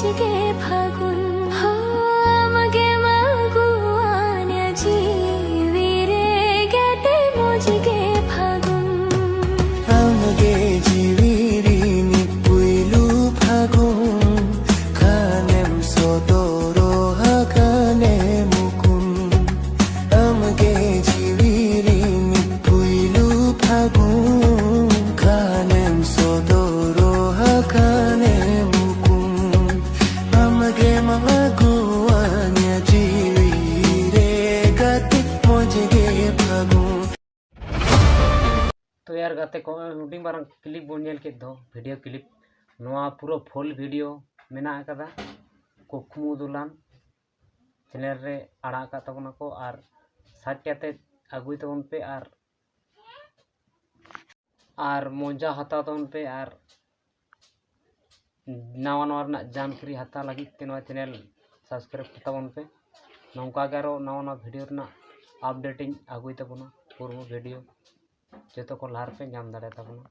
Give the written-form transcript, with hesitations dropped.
मोजगे फागुन हो आमगे मागुआन्या जीवीरे गेते मोजगे फागुन आमगे जीवीरी निपुइलु फागुन खानेम सोदोरो हाकाने मुकुन आमगे जीवीरी निपुइलु फागुन खानेम सोदोरो हाकाने तो यार गाते को हुडिंग बारंग क्लिप बन नेल के दो वीडियो क्लिप नोआ पूरा फुल वीडियो मेना कदा कुकमु दुलान चैनल रे आड़ा का तबना को आर सर्च करते अगुई तबन पे आर मजा हता तबन पे आर नवा नवा रना जानकारी हता लगी ते नवा चैनल सब्सक्राइब तबन पे नौका गारो नवा नवा वीडियो रना अपडेटिंग अगुई तबना पूरा वीडियो जो को लार पे नाम दाड़े तबना।